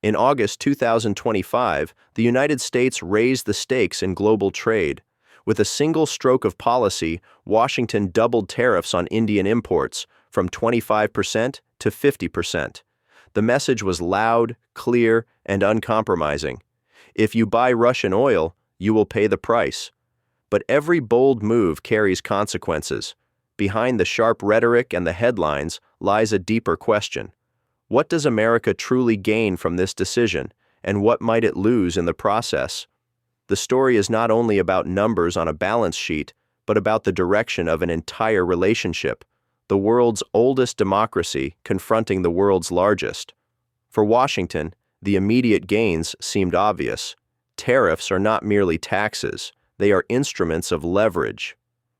In August 2025, the United States raised the stakes in global trade. With a single stroke of policy, Washington doubled tariffs on Indian imports from 25% to 50%. The message was loud, clear, and uncompromising. If you buy Russian oil, you will pay the price. But every bold move carries consequences. Behind the sharp rhetoric and the headlines lies a deeper question. What does America truly gain from this decision, and what might it lose in the process? The story is not only about numbers on a balance sheet, but about the direction of an entire relationship, the world's oldest democracy confronting the world's largest. For Washington, the immediate gains seemed obvious. Tariffs are not merely taxes, they are instruments of leverage.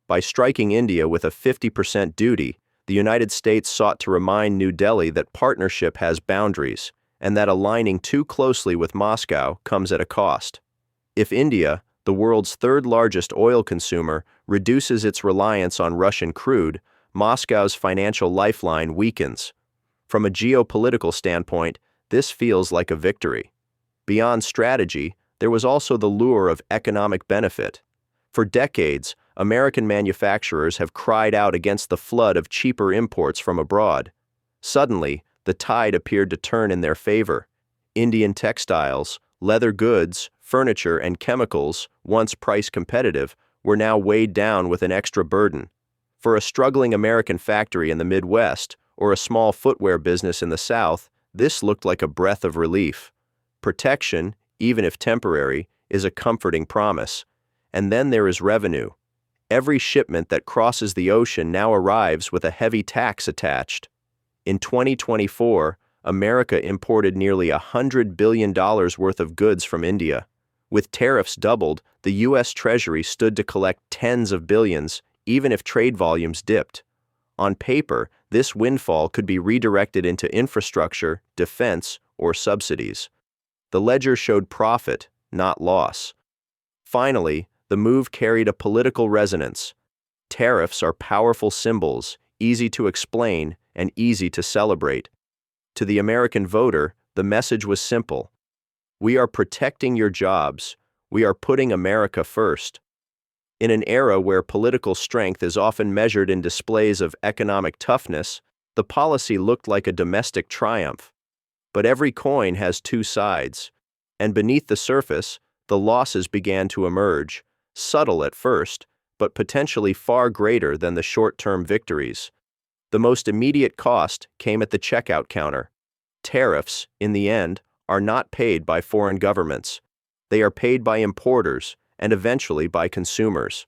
By striking India with a 50% duty, the United States sought to remind New Delhi that partnership has boundaries, and that aligning too closely with Moscow comes at a cost. If India, the world's third-largest oil consumer, reduces its reliance on Russian crude, Moscow's financial lifeline weakens. From a geopolitical standpoint, this feels like a victory. Beyond strategy, there was also the lure of economic benefit. For decades, American manufacturers have cried out against the flood of cheaper imports from abroad. Suddenly, the tide appeared to turn in their favor. Indian textiles, leather goods, furniture, and chemicals, once price competitive, were now weighed down with an extra burden. For a struggling American factory in the Midwest or a small footwear business in the South, this looked like a breath of relief. Protection, even if temporary, is a comforting promise. And then there is revenue. Every shipment that crosses the ocean now arrives with a heavy tax attached. In 2024, America imported nearly $100 billion worth of goods from India. With tariffs doubled, the U.S. Treasury stood to collect tens of billions, even if trade volumes dipped. On paper, this windfall could be redirected into infrastructure, defense, or subsidies. The ledger showed profit, not loss. Finally, the move carried a political resonance. Tariffs are powerful symbols, easy to explain and easy to celebrate. To the American voter, the message was simple. We are protecting your jobs. We are putting America first. In an era where political strength is often measured in displays of economic toughness, the policy looked like a domestic triumph. But every coin has two sides, and beneath the surface, the losses began to emerge, subtle at first, but potentially far greater than the short-term victories. The most immediate cost came at the checkout counter. Tariffs, in the end, are not paid by foreign governments. They are paid by importers and eventually by consumers.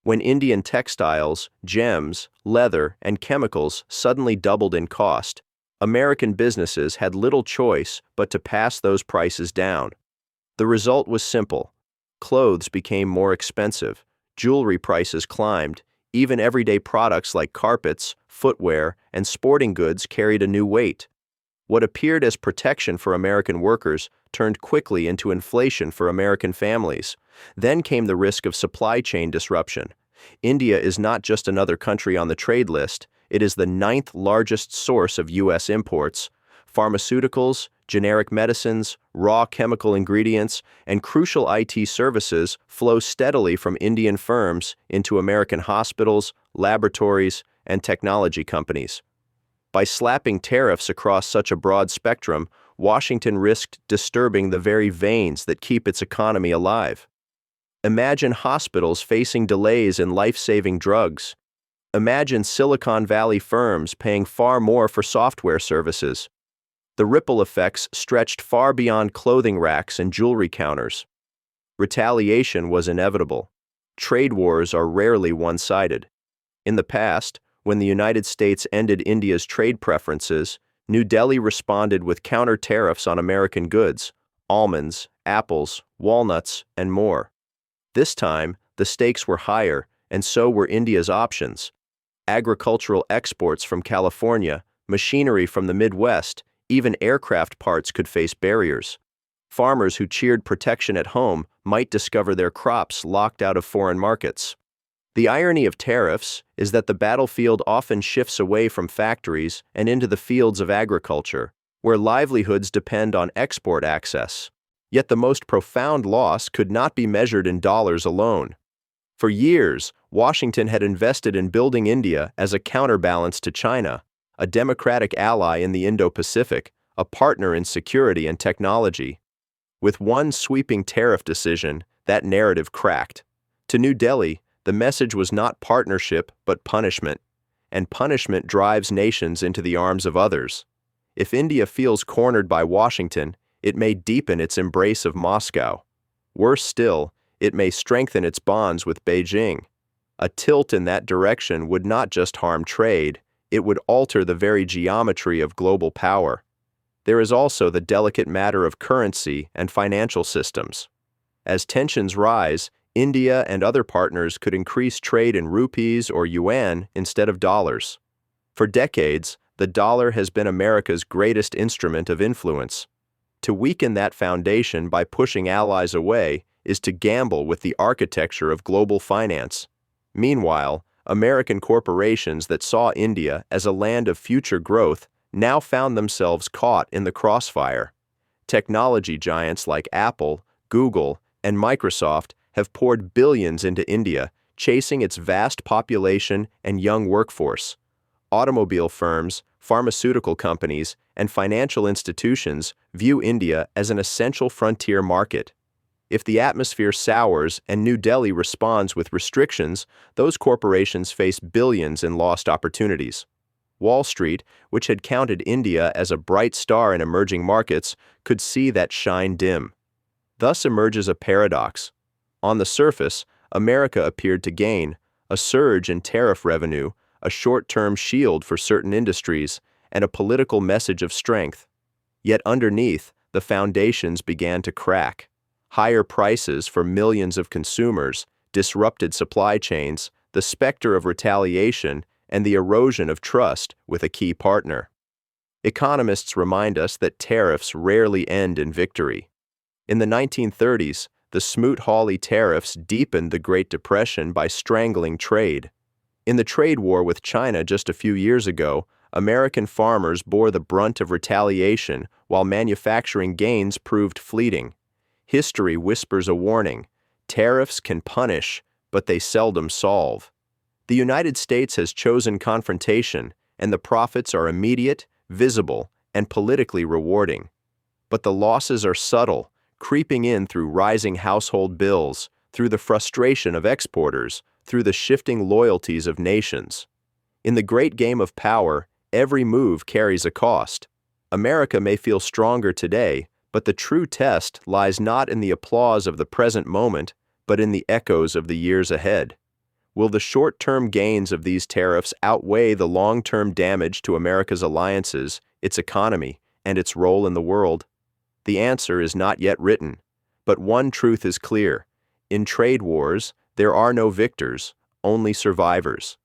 When Indian textiles, gems, leather, and chemicals suddenly doubled in cost, American businesses had little choice but to pass those prices down. The result was simple. Clothes became more expensive, jewelry prices climbed, even everyday products like carpets, footwear, and sporting goods carried a new weight. What appeared as protection for American workers turned quickly into inflation for American families. Then came the risk of supply chain disruption. India is not just another country on the trade list, it is the 9th largest source of U.S. imports. Pharmaceuticals, generic medicines, raw chemical ingredients, and crucial IT services flow steadily from Indian firms into American hospitals, laboratories, and technology companies. By slapping tariffs across such a broad spectrum, Washington risked disturbing the very veins that keep its economy alive. Imagine hospitals facing delays in life-saving drugs. Imagine Silicon Valley firms paying far more for software services. The ripple effects stretched far beyond clothing racks and jewelry counters. Retaliation was inevitable. Trade wars are rarely one-sided. In the past, when the United States ended India's trade preferences, New Delhi responded with counter tariffs on American goods, almonds, apples, walnuts, and more. This time, the stakes were higher, and so were India's options. Agricultural exports from California, machinery from the Midwest, even aircraft parts could face barriers. Farmers who cheered protection at home might discover their crops locked out of foreign markets. The irony of tariffs is that the battlefield often shifts away from factories and into the fields of agriculture, where livelihoods depend on export access. Yet the most profound loss could not be measured in dollars alone. For years, Washington had invested in building India as a counterbalance to China, a democratic ally in the Indo-Pacific, a partner in security and technology. With one sweeping tariff decision, that narrative cracked. To New Delhi, the message was not partnership but punishment, and punishment drives nations into the arms of others. If India feels cornered by Washington, it may deepen its embrace of Moscow. Worse still, it may strengthen its bonds with Beijing. A tilt in that direction would not just harm trade, it would alter the very geometry of global power. There is also the delicate matter of currency and financial systems. As tensions rise, India and other partners could increase trade in rupees or yuan instead of dollars. For decades, the dollar has been America's greatest instrument of influence. To weaken that foundation by pushing allies away is to gamble with the architecture of global finance. Meanwhile, American corporations that saw India as a land of future growth now found themselves caught in the crossfire. Technology giants like Apple, Google, and Microsoft have poured billions into India, chasing its vast population and young workforce. Automobile firms, pharmaceutical companies, and financial institutions view India as an essential frontier market. If the atmosphere sours and New Delhi responds with restrictions, those corporations face billions in lost opportunities. Wall Street, which had counted India as a bright star in emerging markets, could see that shine dim. Thus emerges a paradox. On the surface, America appeared to gain a surge in tariff revenue, a short-term shield for certain industries, and a political message of strength. Yet underneath, the foundations began to crack. Higher prices for millions of consumers, disrupted supply chains, the specter of retaliation, and the erosion of trust with a key partner. Economists remind us that tariffs rarely end in victory. In the 1930s, the Smoot-Hawley tariffs deepened the Great Depression by strangling trade. In the trade war with China just a few years ago, American farmers bore the brunt of retaliation while manufacturing gains proved fleeting. History whispers a warning. Tariffs can punish, but they seldom solve. The United States has chosen confrontation, and the profits are immediate, visible, and politically rewarding. But the losses are subtle, creeping in through rising household bills, through the frustration of exporters, through the shifting loyalties of nations. In the great game of power, every move carries a cost. America may feel stronger today, but the true test lies not in the applause of the present moment, but in the echoes of the years ahead. Will the short-term gains of these tariffs outweigh the long-term damage to America's alliances, its economy, and its role in the world? The answer is not yet written, but one truth is clear. In trade wars, there are no victors, only survivors.